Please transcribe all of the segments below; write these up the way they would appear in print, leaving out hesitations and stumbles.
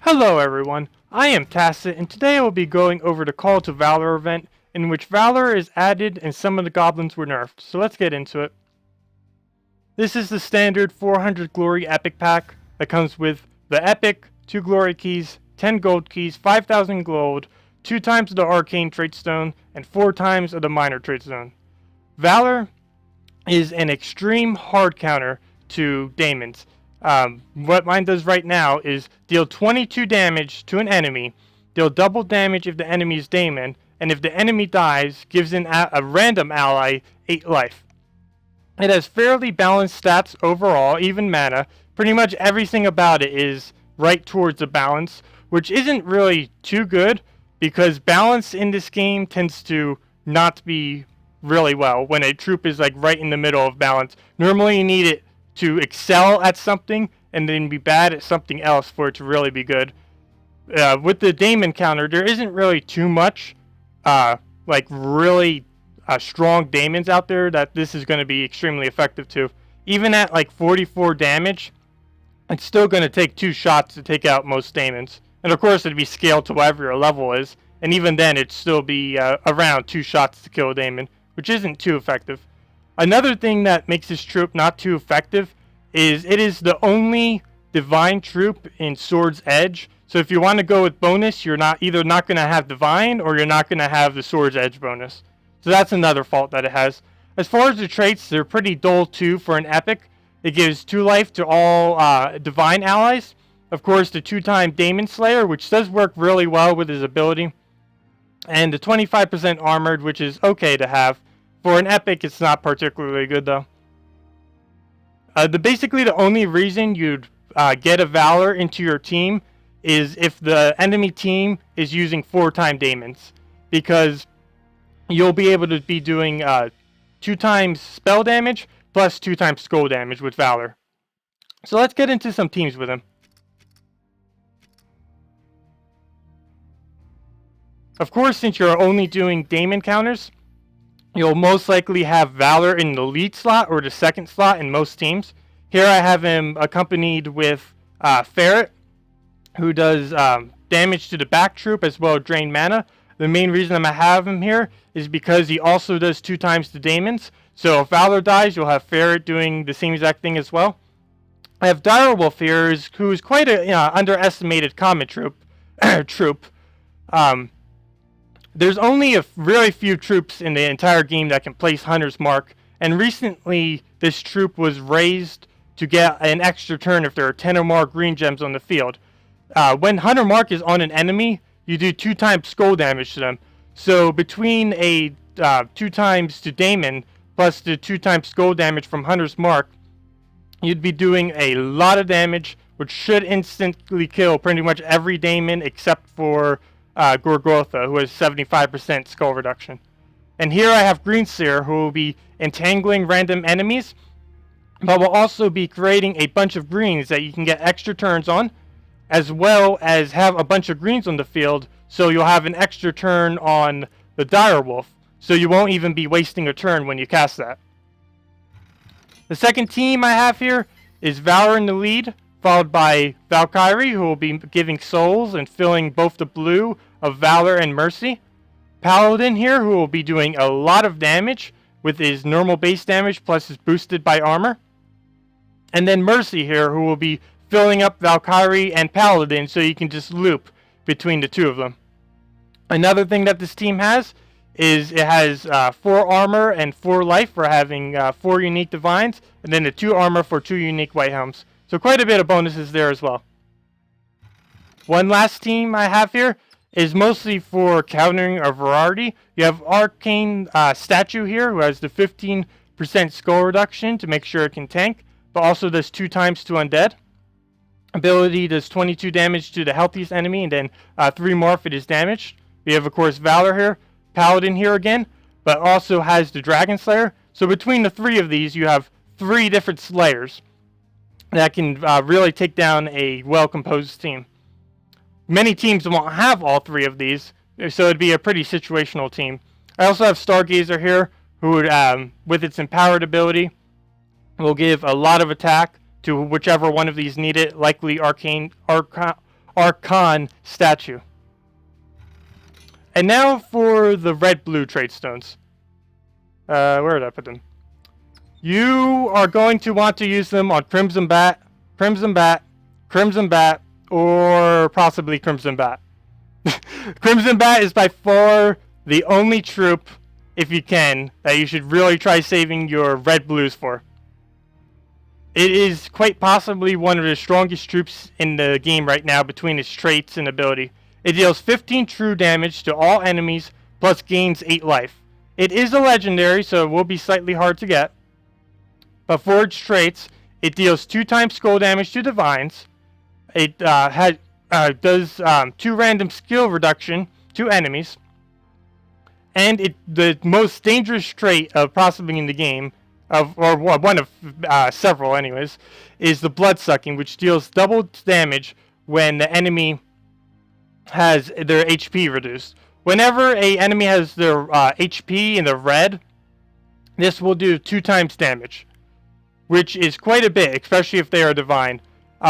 Hello everyone, I am Tacet, and today I will be going over the Call to Valor event, in which Valor is added and some of the goblins were nerfed, so let's get into it. This is the standard 400 glory epic pack that comes with the epic, 2 glory keys, 10 gold keys, 5,000 gold, 2 times of the arcane trait stone, and 4 times of the minor trait stone. Valor is an extreme hard counter to daemons. What mine does right now is deal 22 damage to an enemy, deal double damage if the enemy is daemon, and if the enemy dies, gives a random ally 8 life. It has fairly balanced stats overall, even mana. Pretty much everything about it is right towards the balance, which isn't really too good, because balance in this game tends to not be really well when a troop is like right in the middle of balance. Normally you need it to excel at something and then be bad at something else for it to really be good. With the daemon counter, there isn't really too much really strong daemons out there that this is going to be extremely effective to. Even at like 44 damage, it's still going to take 2 shots to take out most daemons. And of course it'd be scaled to whatever your level is, and even then it'd still be around 2 shots to kill a daemon, which isn't too effective. Another thing that makes this troop not too effective is it is the only divine troop in Sword's Edge. So if you want to go with bonus, you're either not going to have divine or you're not going to have the Sword's Edge bonus. So that's another fault that it has. As far as the traits, they're pretty dull too for an epic. It gives 2 life to all divine allies. Of course, the 2-time Daemon Slayer, which does work really well with his ability. And the 25% armored, which is okay to have. For an epic, it's not particularly good though. Basically, the only reason you'd get a Valor into your team is if the enemy team is using 4-time Daemons. Because you'll be able to be doing 2 times spell damage plus 2 times skull damage with Valor. So let's get into some teams with him. Of course, since you're only doing Daemon counters, you'll most likely have Valor in the lead slot or the second slot in most teams. Here I have him accompanied with Ferret, who does damage to the back troop as well as drain mana. The main reason I'm going to have him here is because he also does 2 times the Daemons. So if Valor dies, you'll have Ferret doing the same exact thing as well. I have Direwolf here, who is quite an underestimated common troop. There's only a really few troops in the entire game that can place Hunter's Mark, and recently this troop was raised to get an extra turn if there are 10 or more green gems on the field. When Hunter Mark is on an enemy, you do 2 times skull damage to them. So between a 2 times to Daemon plus the 2 times skull damage from Hunter's Mark, you'd be doing a lot of damage, which should instantly kill pretty much every Daemon except for Gorgotha, who has 75% skull reduction. And here I have Greenseer, who will be entangling random enemies, but will also be creating a bunch of greens that you can get extra turns on, as well as have a bunch of greens on the field, so you'll have an extra turn on the Direwolf, so you won't even be wasting a turn when you cast that. The second team I have here is Valor in the lead, followed by Valkyrie, who will be giving souls and filling both the blue of Valor and Mercy. Paladin here, who will be doing a lot of damage with his normal base damage plus his boosted by armor. And then Mercy here, who will be filling up Valkyrie and Paladin so you can just loop between the 2 of them. Another thing that this team has is it has 4 armor and 4 life for having 4 unique divines, and then the 2 armor for 2 unique white helms. So quite a bit of bonuses there as well. One last team I have here is mostly for countering a variety. You have Arcane Statue here, who has the 15% skull reduction to make sure it can tank, but also does 2 times to undead. Ability does 22 damage to the healthiest enemy, and then 3 more if it is damaged. We have, of course, Valor here, Paladin here again, but also has the Dragon Slayer. So between the 3 of these, you have 3 different Slayers that can really take down a well-composed team. Many teams won't have all 3 of these, so it'd be a pretty situational team. I also have Stargazer here, who would, with its empowered ability, will give a lot of attack to whichever one of these need it, likely Archon statue. And now for the red-blue trait stones. Where did I put them? You are going to want to use them on Crimson Bat, Crimson Bat, Crimson Bat, or possibly Crimson Bat. Crimson Bat is by far the only troop, if you can, that you should really try saving your red-blues for. It is quite possibly one of the strongest troops in the game right now between its traits and ability. It deals 15 true damage to all enemies, plus gains 8 life. It is a legendary, so it will be slightly hard to get. But for its traits, it deals 2 times skull damage to divines. It does 2 random skill reduction to enemies. And the most dangerous trait of possibly in the game, or one of several anyways, is the blood sucking, which deals double damage when the enemy has their HP reduced. Whenever an enemy has their HP in the red, this will do 2 times damage, which is quite a bit, especially if they are divine.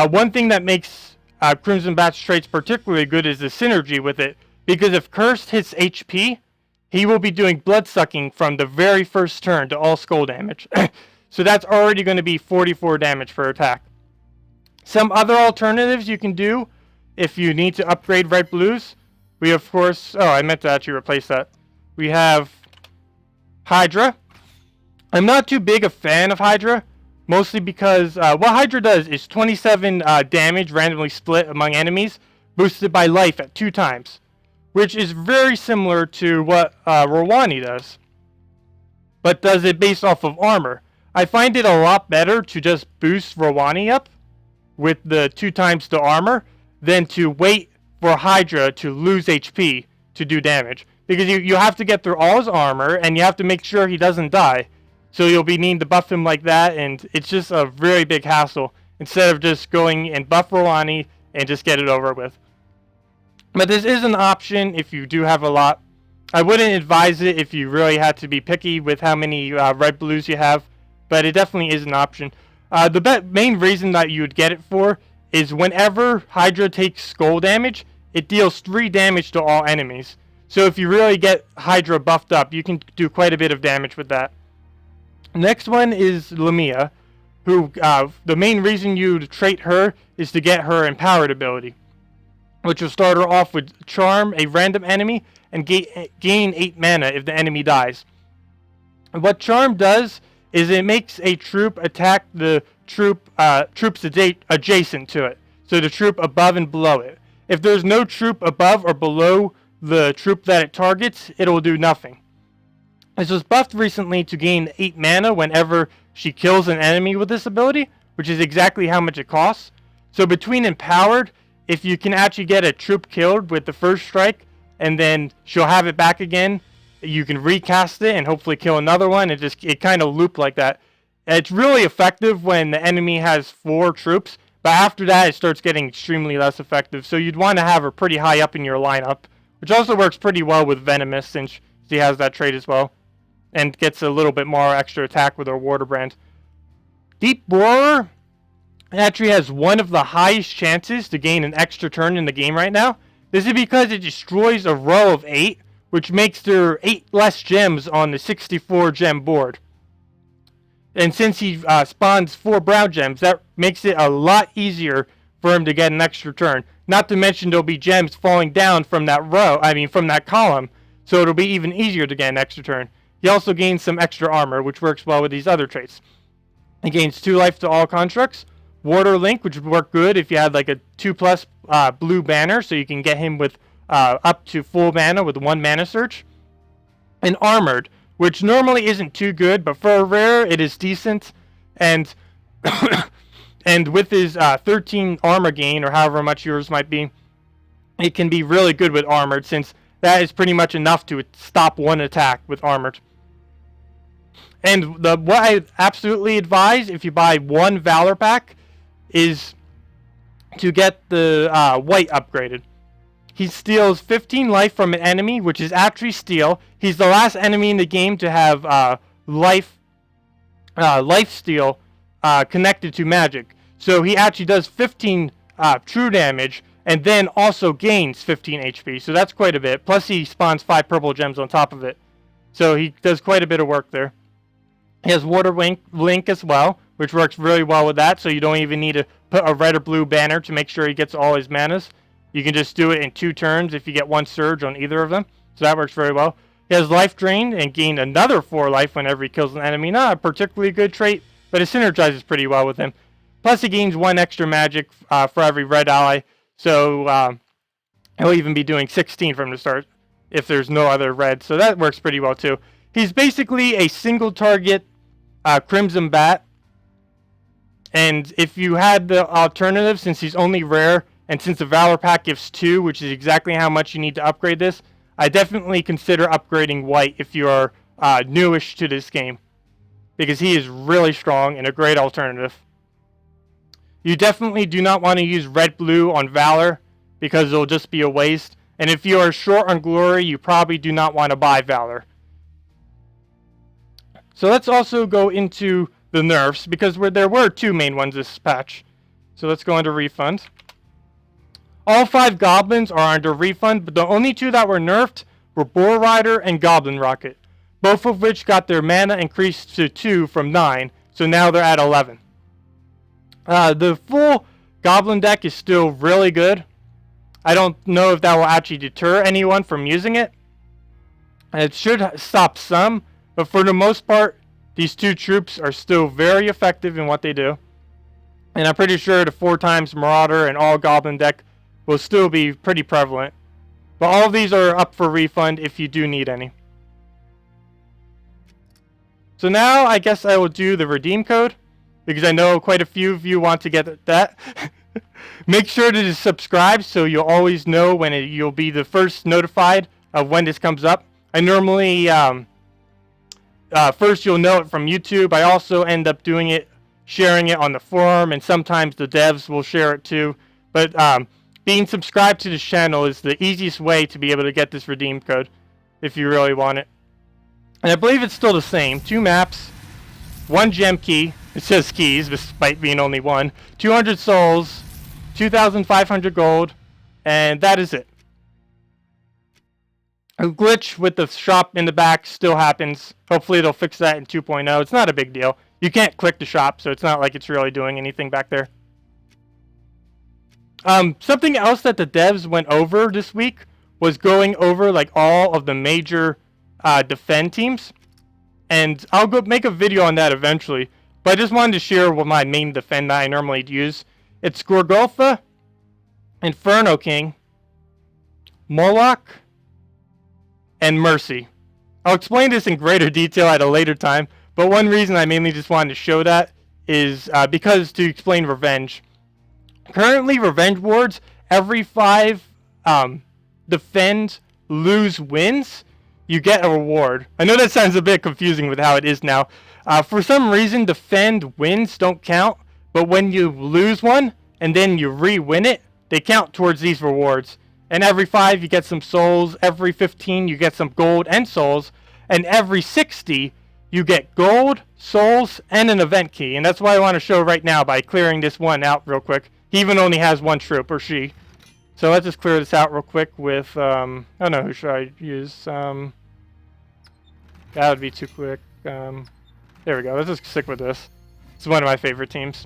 One thing that makes Crimson Bat's traits particularly good is the synergy with it, because if Cursed hits HP, he will be doing blood sucking from the very first turn to all skull damage. So that's already going to be 44 damage per attack. Some other alternatives you can do if you need to upgrade red blues. We of course, I meant to actually replace that. We have Hydra. I'm not too big a fan of Hydra, mostly because what Hydra does is 27 damage randomly split among enemies, boosted by life at 2 times, which is very similar to what Rwani does, but does it based off of armor. I find it a lot better to just boost Rwani up with the 2 times the armor than to wait for Hydra to lose HP to do damage, because you have to get through all his armor and you have to make sure he doesn't die. So you'll be needing to buff him like that, and it's just a very big hassle instead of just going and buff Rwani and just get it over with. But this is an option if you do have a lot. I wouldn't advise it if you really had to be picky with how many red blues you have, but it definitely is an option. The main reason that you would get it for is whenever Hydra takes skull damage, it deals 3 damage to all enemies. So if you really get Hydra buffed up, you can do quite a bit of damage with that. Next one is Lamia, who the main reason you'd trait her is to get her empowered ability, which will start her off with Charm a random enemy and gain 8 mana if the enemy dies. And what Charm does is it makes a troop attack the troops adjacent to it, so the troop above and below it. If there's no troop above or below the troop that it targets, it will do nothing. This was buffed recently to gain 8 mana whenever she kills an enemy with this ability, which is exactly how much it costs. So between Empowered, if you can actually get a troop killed with the first strike, and then she'll have it back again, you can recast it and hopefully kill another one. It kind of loop like that. It's really effective when the enemy has 4 troops, but after that it starts getting extremely less effective. So you'd want to have her pretty high up in your lineup, which also works pretty well with Venomous since she has that trait as well, and gets a little bit more extra attack with her Water Brand. Deep Borer actually has one of the highest chances to gain an extra turn in the game right now. This is because it destroys a row of 8, which makes there 8 less gems on the 64 gem board. And since he spawns 4 brown gems, that makes it a lot easier for him to get an extra turn. Not to mention there'll be gems falling down from that from that column, so it'll be even easier to get an extra turn. He also gains some extra armor, which works well with these other traits. He gains 2 life to all constructs. Water Link, which would work good if you had like a 2+ blue banner, so you can get him with up to full mana with 1 mana search. And Armored, which normally isn't too good, but for a rare, it is decent. And and with his 13 armor gain, or however much yours might be, it can be really good with Armored, since that is pretty much enough to stop 1 attack with Armored. And what I absolutely advise if you buy 1 Valor pack is to get the white upgraded. He steals 15 life from an enemy, which is actually steal. He's the last enemy in the game to have life steal connected to magic. So he actually does 15 true damage and then also gains 15 HP. So that's quite a bit. Plus he spawns 5 purple gems on top of it. So he does quite a bit of work there. He has Water Link as well, which works really well with that. So you don't even need to put a red or blue banner to make sure he gets all his manas. You can just do it in 2 turns if you get 1 surge on either of them. So that works very well. He has Life Drain and gain another 4 life whenever he kills an enemy. Not a particularly good trait, but it synergizes pretty well with him. Plus he gains 1 extra magic for every red ally. So he'll even be doing 16 from the start if there's no other red. So that works pretty well too. He's basically a single target Crimson Bat. And if you had the alternative, since he's only rare, and since the Valor pack gives 2, which is exactly how much you need to upgrade this, I definitely consider upgrading White if you are newish to this game, because he is really strong and a great alternative. You definitely do not want to use red-blue on Valor, because it'll just be a waste. And if you are short on Glory, you probably do not want to buy Valor. So let's also go into the nerfs, because there were 2 main ones this patch. So let's go into refund. All 5 goblins are under refund, but the only 2 that were nerfed were Boar Rider and Goblin Rocket, both of which got their mana increased to 2 from 9, so now they're at 11. The full Goblin deck is still really good. I don't know if that will actually deter anyone from using it. It should stop some, but for the most part, these 2 troops are still very effective in what they do. And I'm pretty sure the 4 times Marauder and all Goblin deck will still be pretty prevalent. But all of these are up for refund if you do need any. So now I guess I will do the redeem code, because I know quite a few of you want to get that. Make sure to subscribe so you'll always know when you'll be the first notified of when this comes up. I normally, first you'll know it from YouTube. I also end up doing it, sharing it on the forum, and sometimes the devs will share it too. But being subscribed to this channel is the easiest way to be able to get this redeem code if you really want it. And I believe it's still the same. 2 maps, 1 gem key. It says keys, despite being only 1. 200 souls, 2,500 gold, and that is it. A glitch with the shop in the back still happens. Hopefully they'll fix that in 2.0. It's not a big deal. You can't click the shop, so it's not like it's really doing anything back there. Something else that the devs went over this week was going over like all of the major defend teams. And I'll go make a video on that eventually. But I just wanted to share what my main defend that I normally use. It's Gorgolfa, Inferno King, Moloch, and Mercy. I'll explain this in greater detail at a later time. But one reason I mainly just wanted to show that is because to explain Revenge. Currently, Revenge Wards, every 5 defend, lose, wins, you get a reward. I know that sounds a bit confusing with how it is now. For some reason, defend wins don't count, but when you lose one, and then you re-win it, they count towards these rewards. And every 5, you get some souls. Every 15, you get some gold and souls. And every 60, you get gold, souls, and an event key. And that's why I want to show right now by clearing this one out real quick. He even only has 1 troop, or she. So let's just clear this out real quick with, I don't know, who should I use? That would be too quick. There we go. Let's just stick with this. It's one of my favorite teams.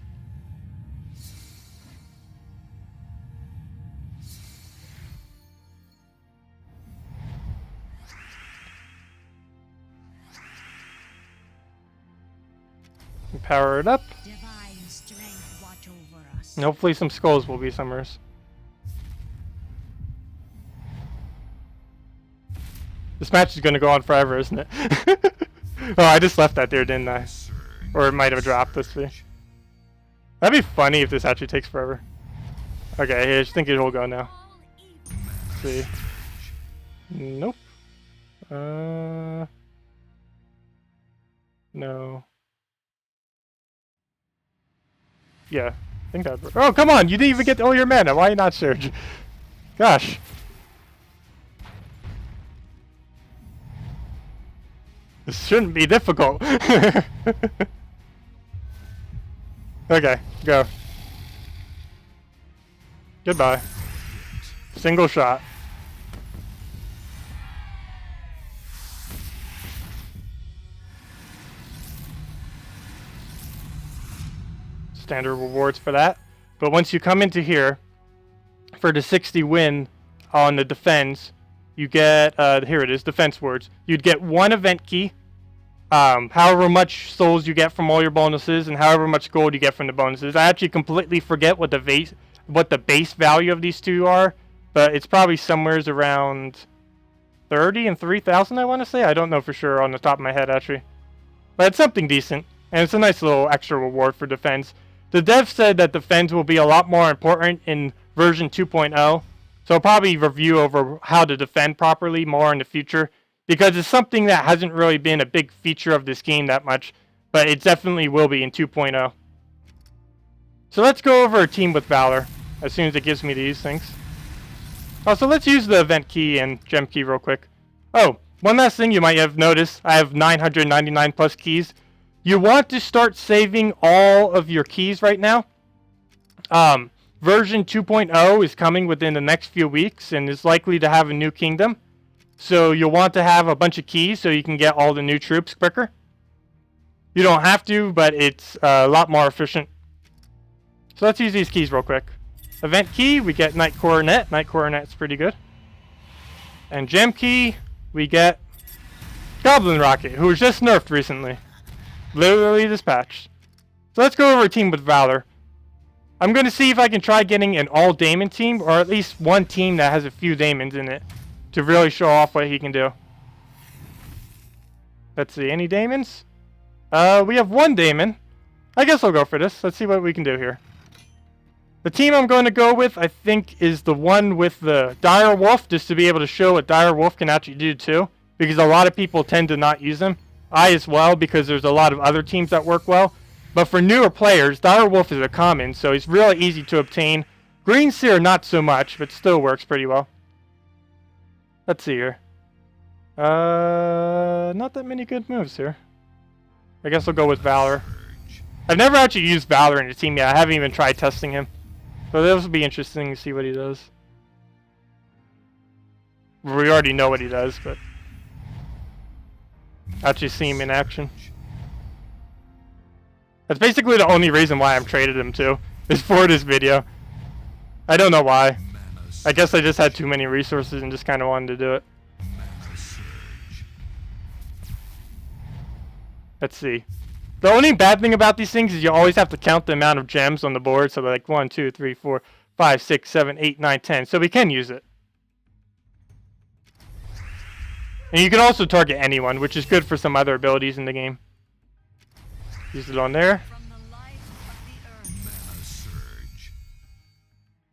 Power it up. Divine strength watch over us. And hopefully some skulls will be summers. This match is going to go on forever, isn't it? Oh, I just left that there, didn't I? Or it might have dropped, let's see. That'd be funny if this actually takes forever. Okay, I think it'll go now. Let's see. Nope. No. Yeah, I think that. Oh, come on! You didn't even get all your mana. Why not surge? Gosh. This shouldn't be difficult. Okay, go. Goodbye. Single shot. Standard rewards for that. But once you come into here, for the 60 win on the defense, you get, here it is, defense words. You'd get 1 event key, however much souls you get from all your bonuses, and however much gold you get from the bonuses. I actually completely forget what the base value of these two are, but it's probably somewhere around 30 and 3,000, I want to say. I don't know for sure on the top of my head, actually. But it's something decent, and it's a nice little extra reward for defense. The dev said that defense will be a lot more important in version 2.0, so I'll probably review over how to defend properly more in the future, because it's something that hasn't really been a big feature of this game that much, but it definitely will be in 2.0. So let's go over a team with Valor as soon as it gives me these things. Oh, so let's use the event key and gem key real quick. Oh, one last thing you might have noticed, I have 999 plus keys. You want to start saving all of your keys right now. Version 2.0 is coming within the next few weeks and is likely to have a new kingdom. So you'll want to have a bunch of keys so you can get all the new troops quicker. You don't have to, but it's a lot more efficient. So let's use these keys real quick. Event key, we get Knight Coronet. Knight Coronet's pretty good. And gem key, we get Goblin Rocket, who was just nerfed recently. Literally this patch. So let's go over a team with Valor. I'm going to see if I can try getting an all-Daemon team, or at least one team that has a few Daemons in it, to really show off what he can do. Let's see, any Daemons? We have 1 Daemon. I guess I'll go for this. Let's see what we can do here. The team I'm going to go with, I think, is the one with the Dire Wolf, just to be able to show what Dire Wolf can actually do too, because a lot of people tend to not use them. I as well, because there's a lot of other teams that work well. But for newer players, Dire Wolf is a common, so he's really easy to obtain. Green Seer, not so much, but still works pretty well. Let's see here. Not that many good moves here. I guess I'll go with Valor. I've never actually used Valor in a team yet. I haven't even tried testing him. So this will be interesting to see what he does. We already know what he does, but actually see him in action. That's basically the only reason why I'm traded him too, is for this video. I don't know why. I guess I just had too many resources and just kind of wanted to do it. Let's see. The only bad thing about these things is you always have to count the amount of gems on the board. So like 1, 2, 3, 4, 5, 6, 7, 8, 9, 10. So we can use it. And you can also target anyone, which is good for some other abilities in the game. Use it on there.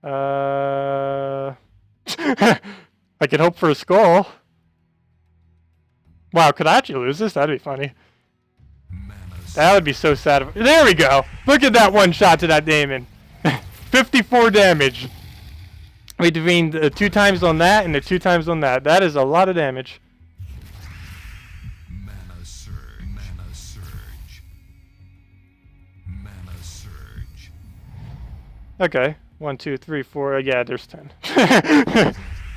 I could hope for a skull. Wow, could I actually lose this? That'd be funny. That would be so sad. There we go. Look at that one shot to that Daemon. 54 damage. Between the 2 times on that and the 2 times on that. That is a lot of damage. Mana surge. Mana surge. Mana surge. Okay. 1, 2, 3, 4. Yeah, there's 10.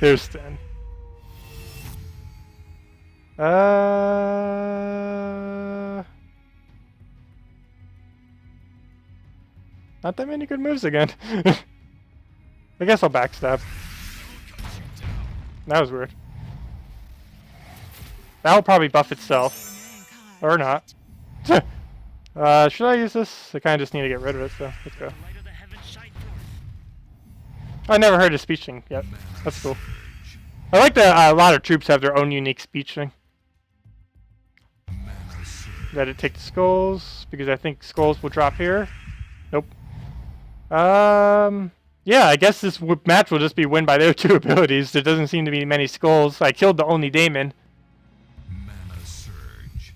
There's 10. Not that many good moves again. I guess I'll backstab. That was weird. That'll probably buff itself. Or not. Should I use this? I kind of just need to get rid of it, so let's go. I never heard of speech thing yet. That's cool. I like that a lot of troops have their own unique speech thing. Let it take the skulls, because I think skulls will drop here. Nope. Yeah, I guess this match will just be win by their 2 abilities. There doesn't seem to be many skulls. I killed the only Daemon. Mana surge.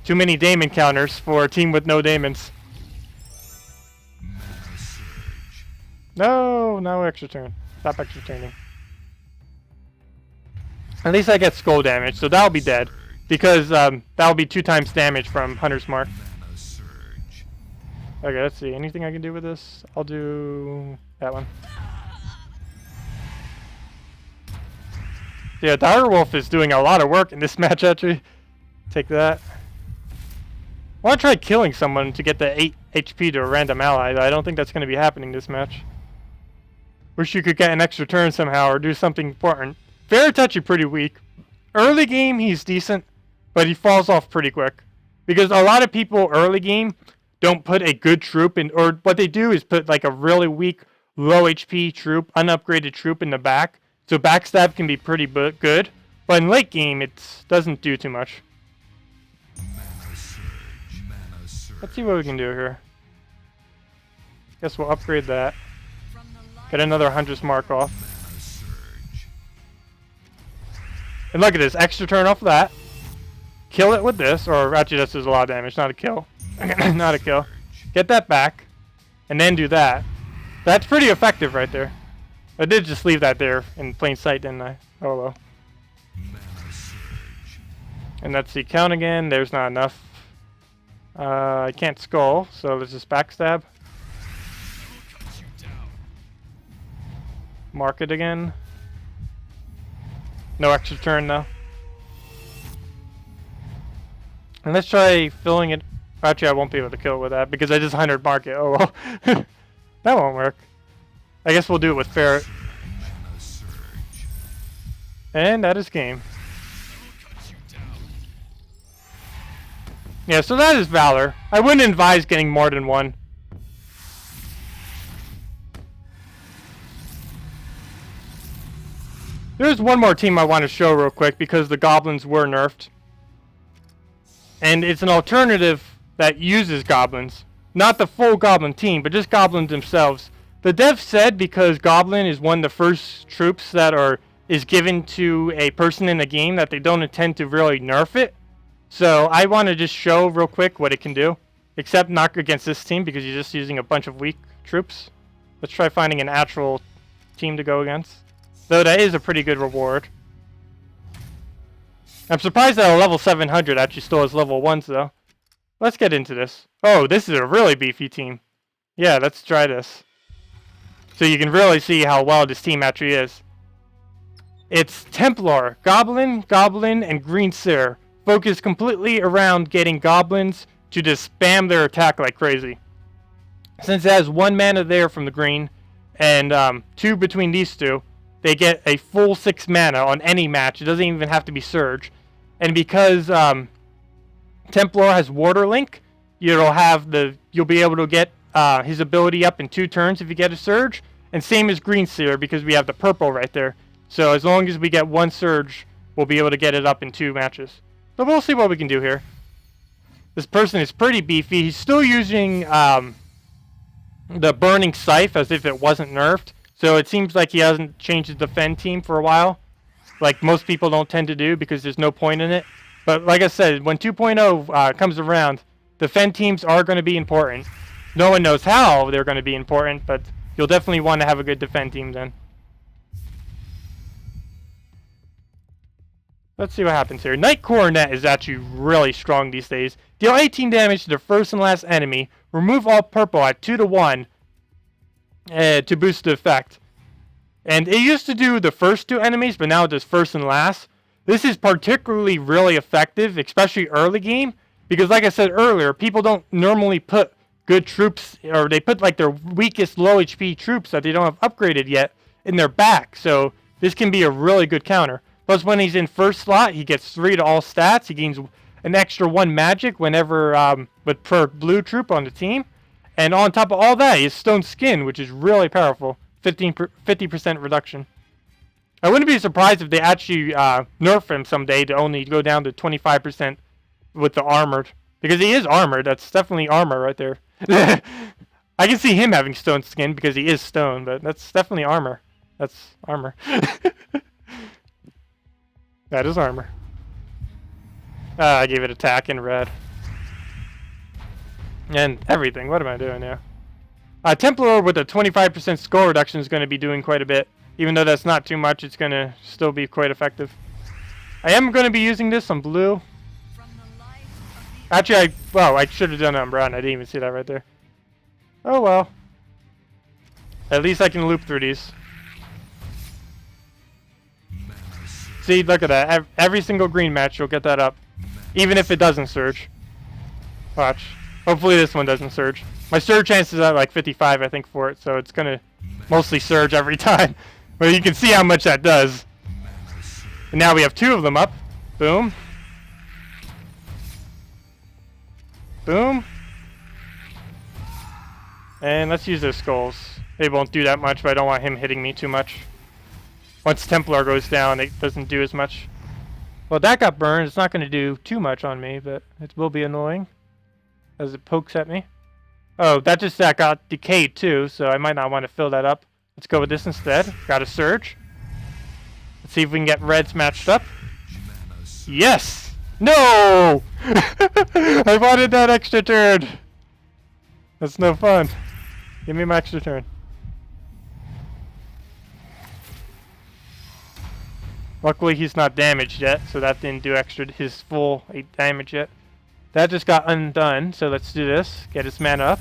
Too many Daemon counters for a team with no Daemons. Mana surge. No extra turn. Stop extra turning. At least I get skull damage, so that'll be dead. Because that'll be 2 times damage from Hunter's Mark. Mana surge. Okay, let's see. Anything I can do with this? I'll do that one. Yeah, Direwolf is doing a lot of work in this match, actually. Take that. I want to try killing someone to get the 8 HP to a random ally, but I don't think that's going to be happening this match. Wish you could get an extra turn somehow or do something important. Veritouchy pretty weak. Early game, he's decent, but he falls off pretty quick. Because a lot of people early game don't put a good troop in, or what they do is put like a really weak, low HP troop, unupgraded troop in the back. So backstab can be pretty good, but in late game, it doesn't do too much. Mana surge. Mana surge. Let's see what we can do here. Guess we'll upgrade that. From the light Get another 100's mark off. Mana surge. And look at this, extra turn off that. Kill it with this, or actually this is a lot of damage, not a kill. Not a kill. Get that back, and then do that. That's pretty effective right there. I did just leave that there in plain sight, didn't I? Oh well. Mana surge. And that's the count again. There's not enough. I can't skull, so let's just backstab. Mark it again. No extra turn though. And let's try filling it. Actually, I won't be able to kill it with that because I just 100 mark it. Oh well. That won't work. I guess we'll do it with Ferret. Mana surge. And that is game. Yeah, so that is Valor. I wouldn't advise getting more than one. There's one more team I want to show real quick because the goblins were nerfed. And it's an alternative that uses goblins. Not the full goblin team, but just goblins themselves. The dev said because goblin is one of the first troops that is given to a person in the game that they don't intend to really nerf it. So I want to just show real quick what it can do. Except not against this team because you're just using a bunch of weak troops. Let's try finding an actual team to go against. Though that is a pretty good reward. I'm surprised that a level 700 actually still has level 1s though. Let's get into this. Oh, this is a really beefy team. Yeah, let's try this. So you can really see how well this team actually is. It's Templar, Goblin, and Green Seer. Focused completely around getting goblins to just spam their attack like crazy. Since it has 1 mana there from the green, and 2 between these two, they get a full 6 mana on any match. It doesn't even have to be Surge. And because Templar has Water Link, you'll be able to get his ability up in 2 turns if you get a Surge. And same as Green Seer because we have the purple right there. So as long as we get 1 Surge, we'll be able to get it up in 2 matches. But we'll see what we can do here. This person is pretty beefy. He's still using the Burning Scythe as if it wasn't nerfed. So it seems like he hasn't changed his defend team for a while. Like most people don't tend to do because there's no point in it. But like I said, when 2.0 comes around, defend teams are going to be important. No one knows how they're going to be important, but you'll definitely want to have a good defend team then. Let's see what happens here. Knight Coronet is actually really strong these days. Deal 18 damage to the first and last enemy. Remove all purple at 2-1 to boost the effect. And it used to do the first 2 enemies, but now it does first and last. This is particularly really effective, especially early game, because like I said earlier, people don't normally put good troops, or they put like their weakest low HP troops that they don't have upgraded yet in their back. So this can be a really good counter. Plus, when he's in first slot, he gets 3 to all stats. He gains an extra 1 magic whenever per blue troop on the team. And on top of all that, he has Stone Skin, which is really powerful. 50% reduction. I wouldn't be surprised if they actually nerf him someday to only go down to 25% with the armored. Because he is armored. That's definitely armor right there. I can see him having Stone Skin because he is stone, but that's definitely armor. That's armor. That is armor. I gave it attack in red. And everything. What am I doing now? Templar with a 25% score reduction is going to be doing quite a bit. Even though that's not too much, it's going to still be quite effective. I am going to be using this on blue. Actually, I should have done it on brown. I didn't even see that right there. Oh well. At least I can loop through these. See, look at that. Every single green match, you'll get that up. Even if it doesn't surge. Watch. Hopefully this one doesn't surge. My surge chances are like 55, I think, for it, so it's gonna mostly surge every time. But you can see how much that does. And now we have 2 of them up. Boom. Boom. And let's use those skulls. They won't do that much, but I don't want him hitting me too much. Once Templar goes down, it doesn't do as much. Well, that got burned. It's not going to do too much on me, but it will be annoying as it pokes at me. Oh, that got decayed too, so I might not want to fill that up. Let's go with this instead. Got a surge. Let's see if we can get reds matched up. Yes! No! I wanted that extra turn. That's no fun. Give me my extra turn. Luckily he's not damaged yet, so that didn't do his full 8 damage yet. That just got undone, so let's do this. Get his mana up.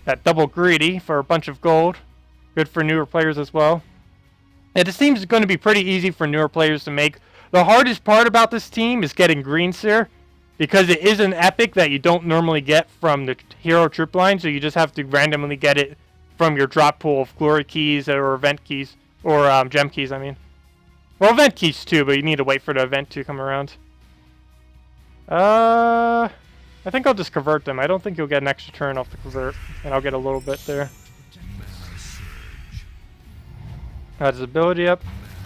That double greedy for a bunch of gold. Good for newer players as well. And it seems going to be pretty easy for newer players to make. The hardest part about this team is getting green seer, because it is an epic that you don't normally get from the hero troop line, so you just have to randomly get it from your drop pool of glory keys or event keys, or gem keys, I mean. Well, event keys too, but you need to wait for the event to come around. I think I'll just convert them. I don't think you'll get an extra turn off the convert, and I'll get a little bit there. Got his ability up,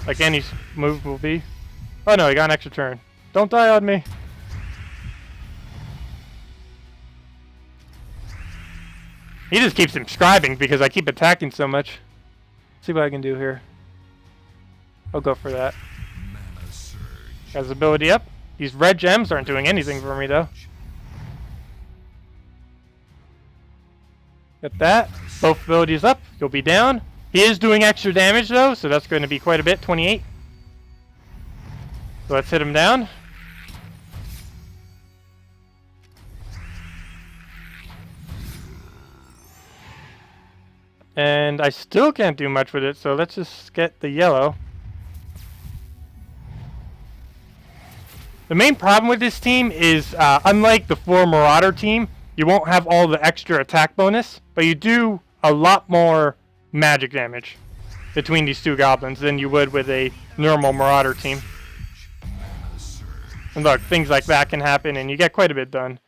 like any move will be. Oh no, he got an extra turn. Don't die on me. He just keeps subscribing because I keep attacking so much. Let's see what I can do here. I'll go for that. Got his ability up. These red gems aren't doing anything for me though. Get that. Both abilities up. You'll be down. He is doing extra damage though, so that's going to be quite a bit. 28. So let's hit him down. And I still can't do much with it, so let's just get the yellow. The main problem with this team is, unlike the 4 Marauder team, you won't have all the extra attack bonus, but you do a lot more magic damage between these 2 goblins than you would with a normal Marauder team. And look, things like that can happen, and you get quite a bit done.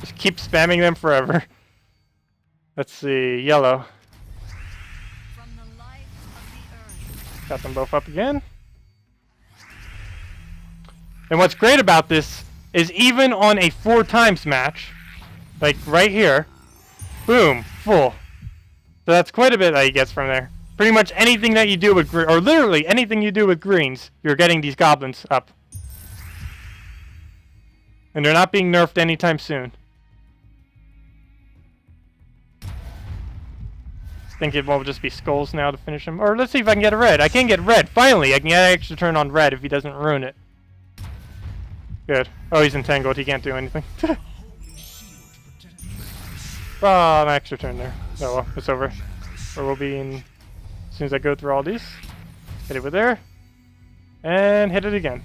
Just keep spamming them forever. Let's see, yellow. Got them both up again. And what's great about this is even on a 4 times match, like right here, boom, full. So that's quite a bit that he gets from there. Pretty much anything that you do with green, or literally anything you do with greens, you're getting these goblins up. And they're not being nerfed anytime soon. I think it will just be skulls now to finish him. Or let's see if I can get a red. I can get red. Finally, I can get an extra turn on red if he doesn't ruin it. Good. Oh, he's entangled. He can't do anything. Oh, an extra turn there. Oh well, it's over. Or we'll be in... As soon as I go through all these. Hit it with there. And hit it again.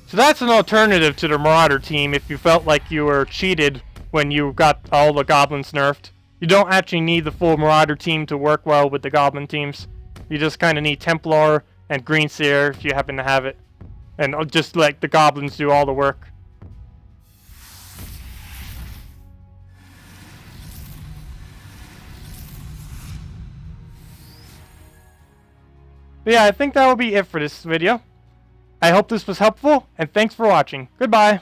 So that's an alternative to the Marauder team if you felt like you were cheated when you got all the goblins nerfed. You don't actually need the full Marauder team to work well with the Goblin teams. You just kind of need Templar and Green Seer if you happen to have it. And just let the Goblins do all the work. But yeah, I think that will be it for this video. I hope this was helpful, and thanks for watching. Goodbye.